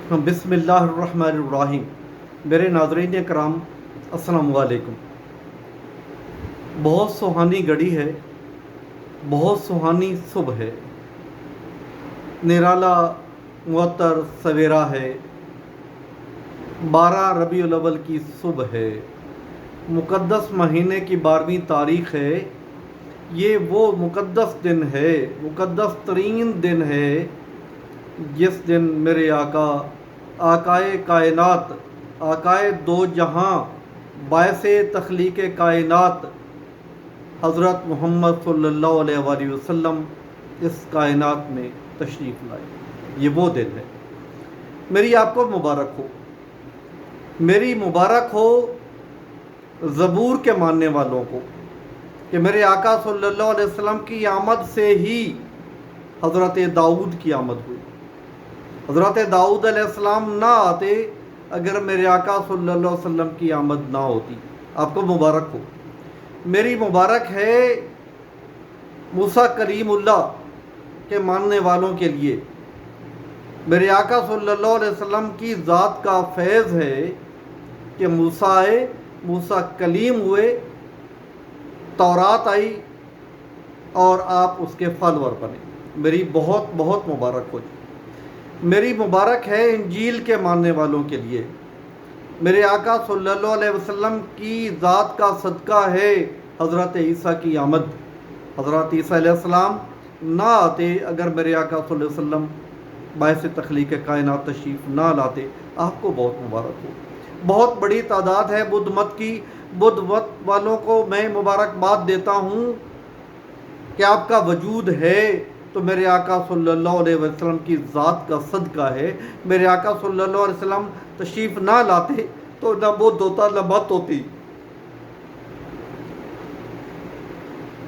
بسم اللہ الرحمن الرحیم۔ میرے ناظرین کرام، السلام علیکم۔ بہت سہانی گھڑی ہے، بہت سہانی صبح ہے، نرالا معطر سویرا ہے، 12 ربیع الاول کی صبح ہے، مقدس مہینے کی 12ویں تاریخ ہے۔ یہ وہ مقدس دن ہے، مقدس ترین دن ہے، جس دن میرے آقائے کائنات، آقائے دو جہاں، باعث تخلیق کائنات حضرت محمد صلی اللہ علیہ وآلہ وسلم اس کائنات میں تشریف لائے۔ یہ وہ دن ہے۔ میری آپ کو مبارک ہو، میری مبارک ہو زبور کے ماننے والوں کو کہ میرے آقا صلی اللہ علیہ وسلم کی آمد سے ہی حضرت داؤد کی آمد ہوئی۔ حضرت داؤد علیہ السلام نہ آتے اگر میرے آقا صلی اللہ علیہ وسلم کی آمد نہ ہوتی۔ آپ کو مبارک ہو۔ میری مبارک ہے موسیٰ کلیم اللہ کے ماننے والوں کے لیے۔ میرے آقا صلی اللہ علیہ وسلم کی ذات کا فیض ہے کہ موسیٰ آئے، موسیٰ کلیم ہوئے، تورات آئی اور آپ اس کے فالور بنے۔ میری بہت بہت مبارک ہو۔ میری مبارک ہے انجیل کے ماننے والوں کے لیے۔ میرے آقا صلی اللہ علیہ وسلم کی ذات کا صدقہ ہے حضرت عیسیٰ کی آمد۔ حضرت عیسیٰ علیہ السلام نہ آتے اگر میرے آقا صلی اللہ علیہ وسلم باعث تخلیق کائنات تشریف نہ لاتے۔ آپ کو بہت مبارک ہو۔ بہت بڑی تعداد ہے بدھ مت کی۔ بدھ مت والوں کو میں مبارکباد دیتا ہوں کہ آپ کا وجود ہے تو میرے آقا صلی اللہ علیہ وسلم کی ذات کا صدقہ ہے۔ میرے آقا صلی اللہ علیہ وسلم تشریف نہ لاتے تو نہ بدھ ہوتا نہ مت ہوتی۔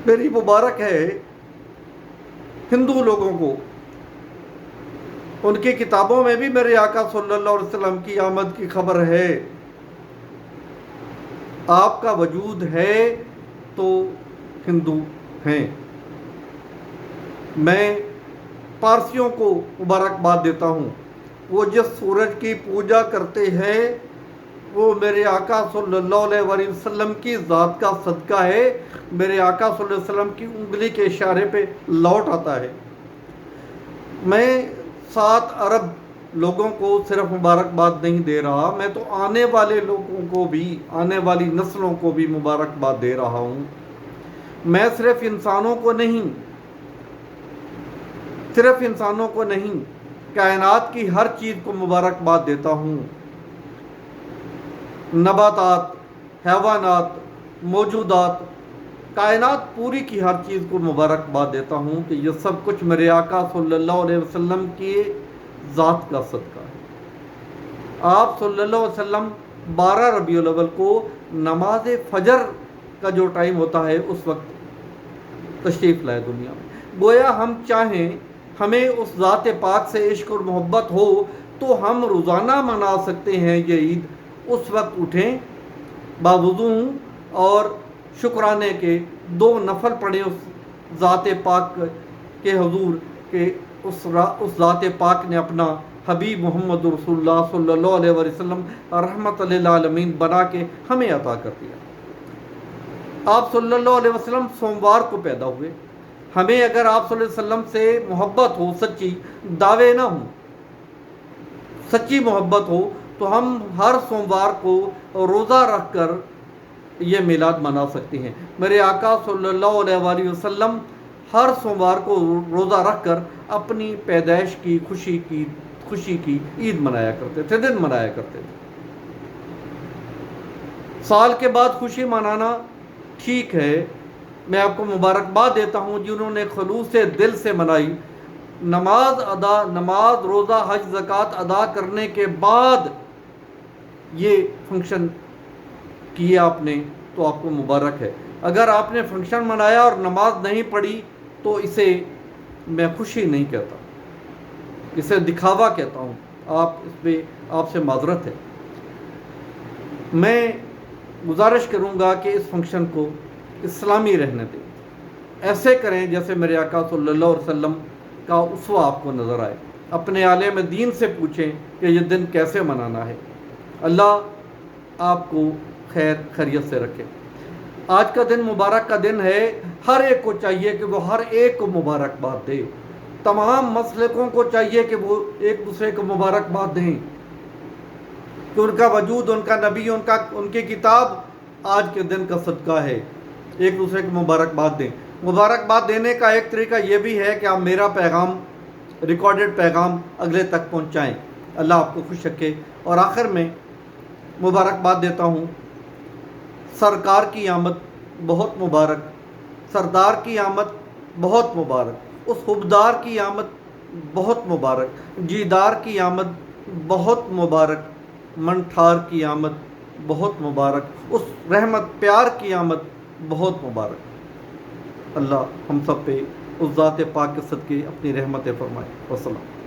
میری مبارک ہے ہندو لوگوں کو، ان کی کتابوں میں بھی میرے آقا صلی اللہ علیہ وسلم کی آمد کی خبر ہے۔ آپ کا وجود ہے تو ہندو ہیں۔ میں پارسیوں کو مبارکباد دیتا ہوں، وہ جس سورج کی پوجا کرتے ہیں وہ میرے آقا صلی اللہ علیہ وآلہ وسلم کی ذات کا صدقہ ہے۔ میرے آقا صلی اللہ علیہ وسلم کی انگلی کے اشارے پہ لوٹ آتا ہے۔ میں 7 ارب لوگوں کو صرف مبارکباد نہیں دے رہا، میں تو آنے والے لوگوں کو بھی، آنے والی نسلوں کو بھی مبارکباد دے رہا ہوں۔ میں صرف انسانوں کو نہیں، کائنات کی ہر چیز کو مبارکباد دیتا ہوں۔ نباتات، حیوانات، موجودات، کائنات پوری کی ہر چیز کو مبارکباد دیتا ہوں کہ یہ سب کچھ میرے آقا صلی اللہ علیہ وسلم کی ذات کا صدقہ ہے۔ آپ صلی اللہ علیہ وسلم 12 ربیع الاول کو نماز فجر کا جو ٹائم ہوتا ہے اس وقت تشریف لائے دنیا میں۔ گویا ہم چاہیں ہمیں اس ذات پاک سے عشق اور محبت ہو تو ہم روزانہ منا سکتے ہیں یہ عید۔ اس وقت اٹھیں، باوضو اور شکرانے کے 2 نفل پڑھیں اس ذات پاک کے حضور کہ اس ذات پاک نے اپنا حبیب محمد رسول اللہ صلی اللہ علیہ وسلم رحمت للعالمین بنا کے ہمیں عطا کر دیا۔ آپ صلی اللہ علیہ وسلم سوموار کو پیدا ہوئے۔ ہمیں اگر آپ صلی اللہ علیہ وسلم سے محبت ہو، سچی، دعوے نہ ہوں، سچی محبت ہو تو ہم ہر سوموار کو روزہ رکھ کر یہ میلاد منا سکتے ہیں۔ میرے آقا صلی اللہ علیہ وآلہ وسلم ہر سوموار کو روزہ رکھ کر اپنی پیدائش کی خوشی کی عید منایا کرتے تھے، دن منایا کرتے تھے۔ سال کے بعد خوشی منانا ٹھیک ہے، میں آپ کو مبارکباد دیتا ہوں جنہوں نے خلوص دل سے منائی۔ نماز، روزہ، حج، زکوٰۃ ادا کرنے کے بعد یہ فنکشن کیا آپ نے تو آپ کو مبارک ہے۔ اگر آپ نے فنکشن منایا اور نماز نہیں پڑھی تو اسے میں خوشی نہیں کہتا، اسے دکھاوا کہتا ہوں۔ اس پہ آپ سے معذرت ہے۔ میں گزارش کروں گا کہ اس فنکشن کو اسلامی رہنے دیں، ایسے کریں جیسے میرے آقا صلی اللہ علیہ وسلم کا اسوہ آپ کو نظر آئے۔ اپنے عالم دین سے پوچھیں کہ یہ دن کیسے منانا ہے۔ اللہ آپ کو خیر خیریت سے رکھے۔ آج کا دن مبارک کا دن ہے، ہر ایک کو چاہیے کہ وہ ہر ایک کو مبارکباد دے، تمام مسلکوں کو چاہیے کہ وہ ایک دوسرے کو مبارکباد دیں کہ ان کا وجود، ان کا نبی، ان کی کتاب آج کے دن کا صدقہ ہے، ایک دوسرے کو مبارکباد دیں۔ مبارکباد دینے کا ایک طریقہ یہ بھی ہے کہ آپ میرا پیغام، ریکارڈڈ پیغام اگلے تک پہنچائیں۔ اللہ آپ کو خوش رکھے۔ اور آخر میں مبارکباد دیتا ہوں، سرکار کی آمد بہت مبارک، سردار کی آمد بہت مبارک، اس حبدار کی آمد بہت مبارک، جیدار کی آمد بہت مبارک، منٹھار کی آمد بہت مبارک، اس رحمت پیار کی آمد بہت مبارک۔ اللہ ہم سب پہ اس ذات پاک کے صدقے اپنی رحمتیں فرمائے۔ والسلام۔